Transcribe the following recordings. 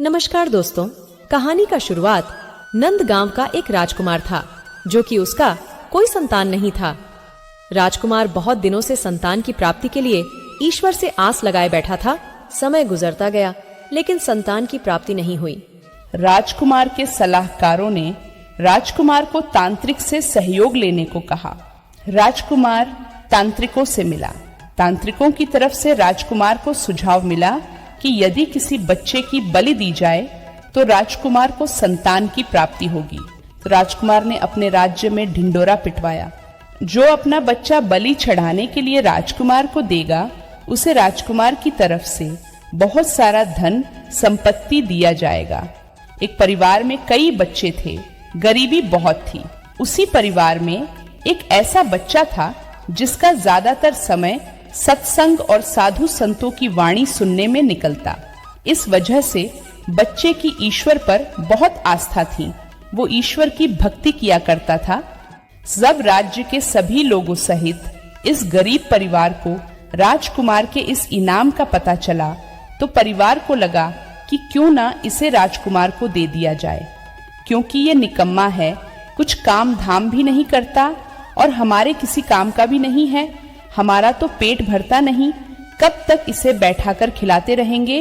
नमस्कार दोस्तों, कहानी का शुरुआत नंद गांव का एक राजकुमार था जो कि उसका कोई संतान नहीं था। राजकुमार बहुत दिनों से संतान की प्राप्ति के लिए ईश्वर से आस लगाए बैठा था। समय गुजरता गया लेकिन संतान की प्राप्ति नहीं हुई। राजकुमार के सलाहकारों ने राजकुमार को तांत्रिक से सहयोग लेने को कहा। राजकुमार तांत्रिकों से मिला। तांत्रिकों की तरफ से राजकुमार को सुझाव मिला कि यदि किसी बच्चे की बलि दी जाए तो राजकुमार को संतान की प्राप्ति होगी। तो राजकुमार ने अपने राज्य में ढिंडोरा पिटवाया। जो अपना बच्चा बलि चढ़ाने के लिए राजकुमार को देगा उसे राजकुमार की तरफ से बहुत सारा धन संपत्ति दिया जाएगा। एक परिवार में कई बच्चे थे, गरीबी बहुत थी। उसी परिवार में एक ऐसा बच्चा था जिसका ज्यादातर समय सत्संग और साधु संतों की वाणी सुनने में निकलता। इस वजह से बच्चे की ईश्वर पर बहुत आस्था थी। वो ईश्वर की भक्ति किया करता था। जब राज्य के सभी लोगों सहित इस गरीब परिवार को राजकुमार के इस इनाम का पता चला तो परिवार को लगा कि क्यों ना इसे राजकुमार को दे दिया जाए, क्योंकि ये निकम्मा है, कुछ काम धाम भी नहीं करता और हमारे किसी काम का भी नहीं है। हमारा तो पेट भरता नहीं, कब तक इसे बैठाकर खिलाते रहेंगे।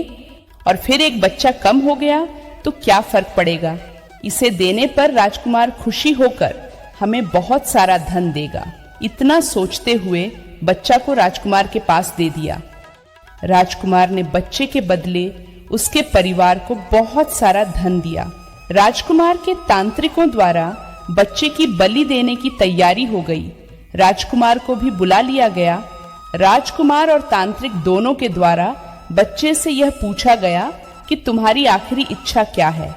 और फिर एक बच्चा कम हो गया तो क्या फर्क पड़ेगा, इसे देने पर राजकुमार खुशी होकर हमें बहुत सारा धन देगा। इतना सोचते हुए बच्चा को राजकुमार के पास दे दिया। राजकुमार ने बच्चे के बदले उसके परिवार को बहुत सारा धन दिया। राजकुमार के तांत्रिकों द्वारा बच्चे की बलि देने की तैयारी हो गई। राजकुमार को भी बुला लिया गया। राजकुमार और तांत्रिक दोनों के द्वारा बच्चे से यह पूछा गया कि तुम्हारी आखिरी इच्छा क्या है।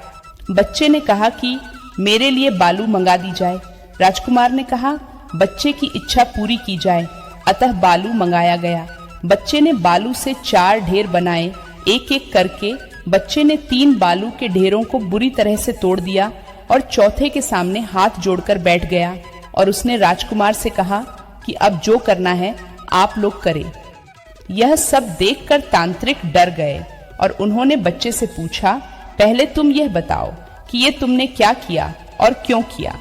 बच्चे ने कहा कि मेरे लिए बालू मंगा दी जाए। राजकुमार ने कहा बच्चे की इच्छा पूरी की जाए, अतः बालू मंगाया गया। बच्चे ने बालू से 4 ढेर बनाए। एक एक करके बच्चे ने 3 बालू के ढेरों को बुरी तरह से तोड़ दिया और चौथे के सामने हाथ जोड़कर बैठ गया और उसने राजकुमार से कहा कि अब जो करना है आप लोग करें। यह सब देखकर तांत्रिक डर गए और उन्होंने बच्चे से पूछा, पहले तुम यह बताओ कि ये तुमने क्या किया और क्यों किया।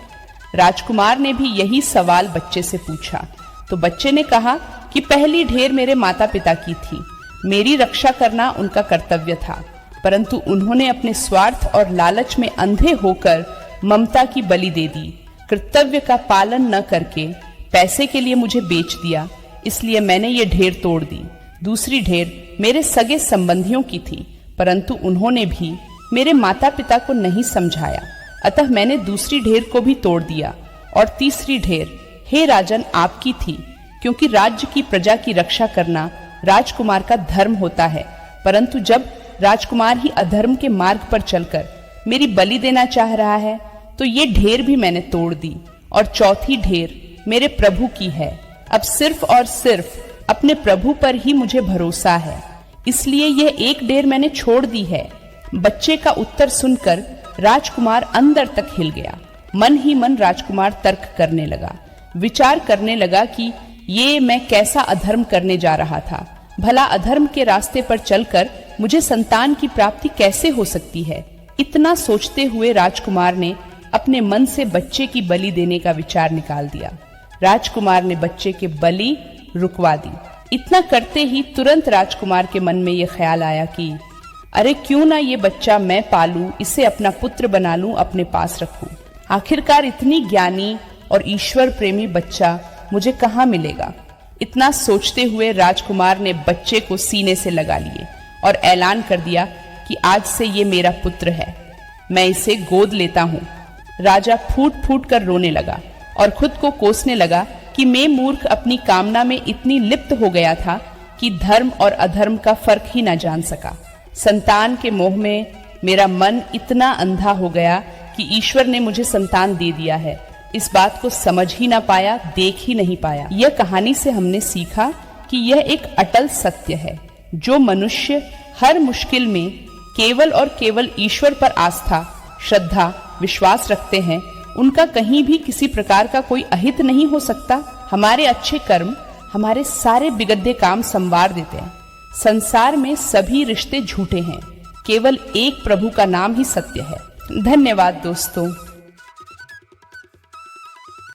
राजकुमार ने भी यही सवाल बच्चे से पूछा तो बच्चे ने कहा कि पहली ढेर मेरे माता पिता की थी, मेरी रक्षा करना उनका कर्तव्य था, परंतु उन्होंने अपने स्वार्थ और लालच में अंधे होकर ममता की बलि दे दी। कर्तव्य का पालन न करके पैसे के लिए मुझे बेच दिया, इसलिए मैंने ये ढेर तोड़ दी। दूसरी ढेर मेरे सगे संबंधियों की थी, परंतु उन्होंने भी मेरे माता पिता को नहीं समझाया, अतः मैंने दूसरी ढेर को भी तोड़ दिया। और तीसरी ढेर हे राजन आपकी थी, क्योंकि राज्य की प्रजा की रक्षा करना राजकुमार का धर्म होता है, परंतु जब राजकुमार ही अधर्म के मार्ग पर चलकर मेरी बलि देना चाह रहा है तो ये ढेर भी मैंने तोड़ दी। और चौथी ढेर मेरे प्रभु की है। अब सिर्फ और सिर्फ अपने प्रभु पर ही मुझे भरोसा है, इसलिए यह एक ढेर मैंने छोड़ दी है। बच्चे का उत्तर सुनकर राजकुमार अंदर तक हिल गया। मन ही मन राजकुमार तर्क करने लगा, विचार करने लगा कि ये मैं कैसा अधर्म करने जा रहा था। भला अधर्म के रास्ते पर चलकर मुझे संतान की प्राप्ति कैसे हो सकती है। इतना सोचते हुए राजकुमार ने अपने मन से बच्चे की बलि देने का विचार निकाल दिया। राजकुमार ने बच्चे के बलि रुकवा दी। इतना करते ही तुरंत राजकुमार के मन में यह ख्याल आया कि अरे क्यों ना ये बच्चा मैं पालूं, इसे अपना पुत्र बना लूं, अपने पास रखूं। आखिरकार इतनी ज्ञानी और ईश्वर प्रेमी बच्चा मुझे कहाँ मिलेगा। इतना सोचते हुए राजकुमार ने बच्चे को सीने से लगा लिए और ऐलान कर दिया कि आज से ये मेरा पुत्र है, मैं इसे गोद लेता हूँ। राजा फूट फूट कर रोने लगा और खुद को कोसने लगा कि मैं मूर्ख अपनी कामना में इतनी लिप्त हो गया था कि धर्म और अधर्म का फर्क ही न जान सका। संतान के मोह में मेरा मन इतना अंधा हो गया कि ईश्वर ने मुझे संतान दे दिया है, इस बात को समझ ही ना पाया, देख ही नहीं पाया। यह कहानी से हमने सीखा कि यह एक अटल सत्य है। जो मनुष्य हर मुश्किल में केवल और केवल ईश्वर पर आस्था, श्रद्धा, विश्वास रखते हैं, उनका कहीं भी किसी प्रकार का कोई अहित नहीं हो सकता। हमारे अच्छे कर्म हमारे सारे बिगड़े काम संवार देते हैं। संसार में सभी रिश्ते झूठे हैं, केवल एक प्रभु का नाम ही सत्य है। धन्यवाद दोस्तों।